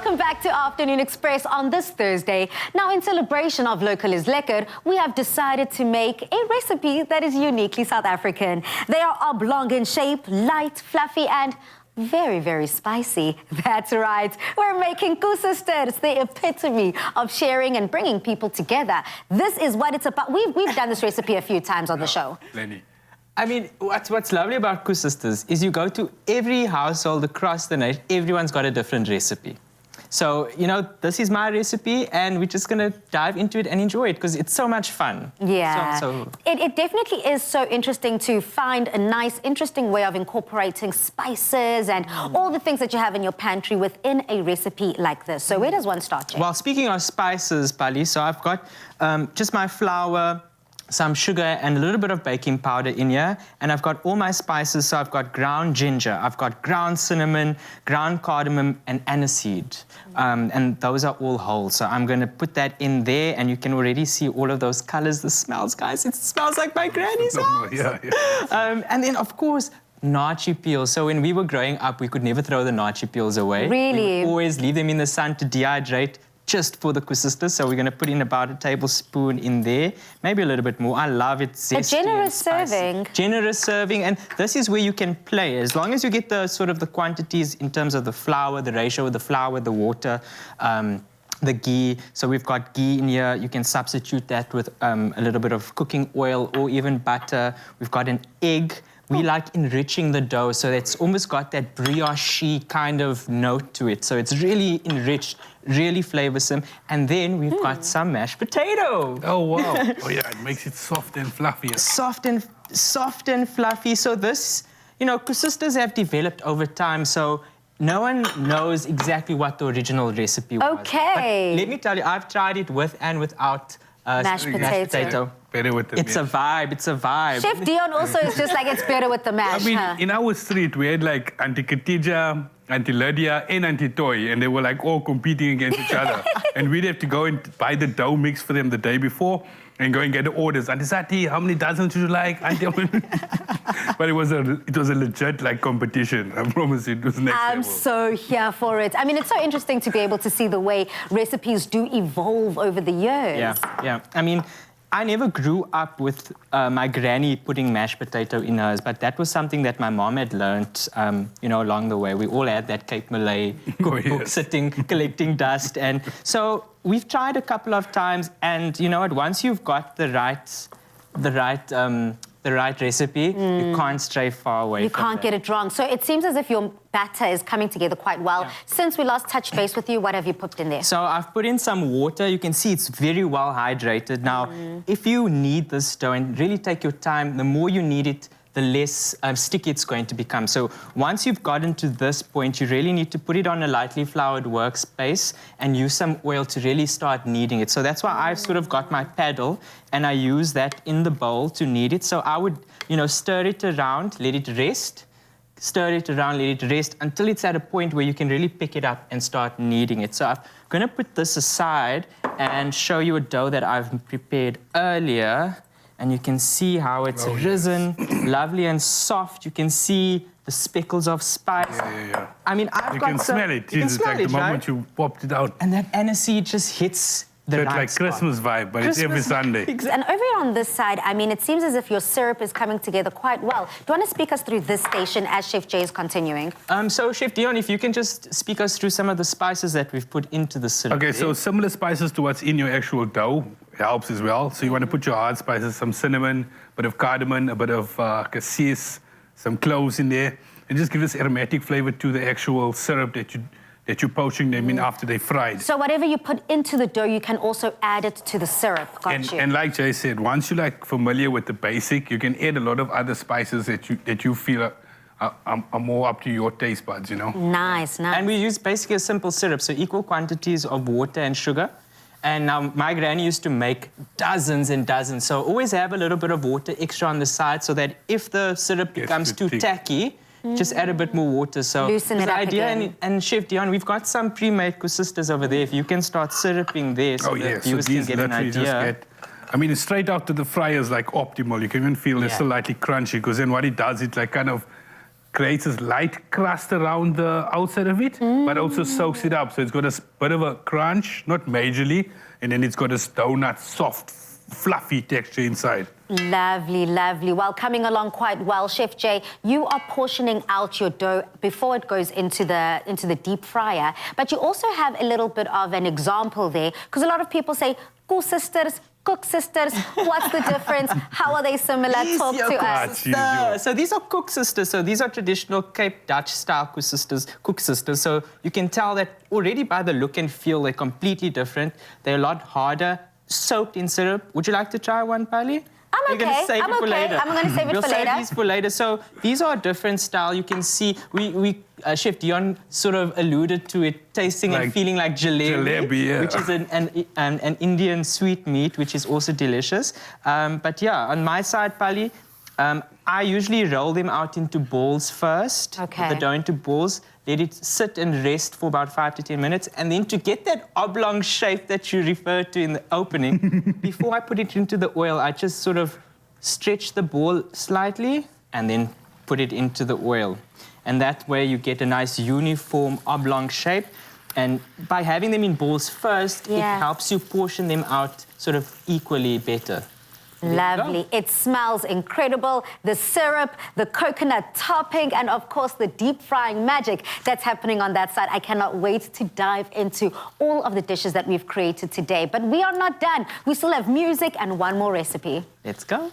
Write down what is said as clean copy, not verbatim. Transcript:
Welcome back to Afternoon Express on this Thursday. Now, in celebration of Local is Lekker, we have decided to make a recipe that is uniquely South African. They are oblong in shape, light, fluffy, and very, very spicy. That's right. We're making Koesisters, the epitome of sharing and bringing people together. This is what it's about. We've done this recipe a few times on the show. Lenny. I mean, what's lovely about Koesisters is you go to every household across the nation, everyone's got a different recipe. So, you know, this is my recipe, and we're just going to dive into it and enjoy it because it's so much fun. Yeah. It definitely is so interesting to find a nice, interesting way of incorporating spices and all the things that you have in your pantry within a recipe like this. So where does one start, Jay? Well, speaking of spices, Pali, so I've got just my flour, some sugar and a little bit of baking powder in here, and I've got all my spices. So I've got ground ginger, I've got ground cinnamon, ground cardamom and aniseed, and those are all whole. So I'm going to put that in there, and you can already see all of those colors, the smells, guys. It smells like my granny's house. Yeah. And then, of course, nachi peels. So when we were growing up, we could never throw the nachi peels away. Really? We would always leave them in the sun to dehydrate, just for the Koesisters. So we're going to put in about a tablespoon in there, maybe a little bit more. I love it zesty. A generous serving. Generous serving, and this is where you can play. As long as you get the sort of the quantities in terms of the flour, the ratio of the flour, the water, the ghee. So we've got ghee in here. You can substitute that with a little bit of cooking oil or even butter. We've got an egg. We like enriching the dough, so it's almost got that brioche kind of note to it. So it's really enriched, really flavoursome. And then we've got some mashed potato. Oh, wow. Oh, yeah, it makes it soft and fluffy. Soft and fluffy. So this, you know, Koesisters have developed over time, so no one knows exactly what the original recipe was. Okay. But let me tell you, I've tried it with and without mashed potato. Better with the It's a vibe, it's a vibe. Chef Dion also is just like, it's better with the mash. I mean, in our street, we had like Auntie Katija, Auntie Lydia, and Auntie Toy, and they were like all competing against each other. And we'd have to go and buy the dough mix for them the day before and go and get the orders. Auntie Sati, how many dozens would you like? Auntie, but it was a legit like competition. I promise you, it was next level. I'm so here for it. I mean, it's so interesting to be able to see the way recipes do evolve over the years. Yeah. I mean, I never grew up with my granny putting mashed potato in hers, but that was something that my mom had learnt, you know, along the way. We all had that Cape Malay cookbook sitting, collecting dust. And so we've tried a couple of times, and you know what, once you've got the right recipe, you can't stray far away from You can't get it wrong. So it seems as if your batter is coming together quite well. Yeah. Since we last touched base with you, what have you put in there? So I've put in some water. You can see it's very well hydrated. Now, if you knead this dough and really take your time, the more you knead it, the less sticky it's going to become. So once you've gotten to this point, you really need to put it on a lightly floured workspace and use some oil to really start kneading it. So that's why I've sort of got my paddle and I use that in the bowl to knead it. So I would, you know, stir it around, let it rest, stir it around, let it rest until it's at a point where you can really pick it up and start kneading it. So I'm going to put this aside and show you a dough that I've prepared earlier. And you can see how it's risen, lovely and soft. You can see the speckles of spice. Yeah. I mean, you can smell it. You can smell like it, the moment you popped it out. And that aniseed just hits the right like spot. Christmas vibe, but it's every Sunday. And over here on this side, I mean, it seems as if your syrup is coming together quite well. Do you want to speak us through this station as Chef Jay is continuing? So, Chef Dion, if you can just speak us through some of the spices that we've put into the syrup. Okay, so similar spices to what's in your actual dough helps as well. So you want to put your hard spices, some cinnamon, a bit of cardamom, a bit of cassis, some cloves in there, and just give this aromatic flavor to the actual syrup that you're poaching them in after they're fried. So whatever you put into the dough, you can also add it to the syrup. And like Jay said, once you're like familiar with the basic, you can add a lot of other spices that you feel are more up to your taste buds, you know? Nice. And we use basically a simple syrup, so equal quantities of water and sugar. And now my granny used to make dozens and dozens, so always have a little bit of water extra on the side so that if the syrup becomes too tacky, just add a bit more water. So loosen it up again. And Chef Dion, we've got some pre-made Koesisters over there. If you can start syruping there so that viewers can get an idea. I mean, it's straight out to the fryer is like optimal. You can even feel it's slightly crunchy because then what it does, it like kind of creates this light crust around the outside of it, but also soaks it up. So it's got a bit of a crunch, not majorly, and then it's got this donut, soft, fluffy texture inside. Lovely, lovely. Well, coming along quite well, Chef Jay, you are portioning out your dough before it goes into the deep fryer. But you also have a little bit of an example there, because a lot of people say, Koesisters, Koesisters, what's the difference? How are they similar? Talk to us. So these are Koesisters. So these are traditional Cape Dutch style Koesisters. So you can tell that already by the look and feel they're completely different. They're a lot harder, soaked in syrup. Would you like to try one, Pali? I'm okay. I'm okay. I'm going to save it for later. We'll save these for later. So these are a different style. You can see, Chef Dion sort of alluded to it, tasting like and feeling like jalebi, which is an Indian sweet meat, which is also delicious. But yeah, on my side, Pali, I usually roll them out into balls first. Okay. The dough into balls. Let it sit and rest for about 5 to 10 minutes. And then to get that oblong shape that you referred to in the opening, before I put it into the oil, I just sort of stretch the ball slightly and then put it into the oil. And that way you get a nice uniform oblong shape. And by having them in balls first, it helps you portion them out sort of equally better. Lovely. It smells incredible. The syrup, the coconut topping, and of course the deep frying magic that's happening on that side. I cannot wait to dive into all of the dishes that we've created today. But we are not done. We still have music and one more recipe. Let's go.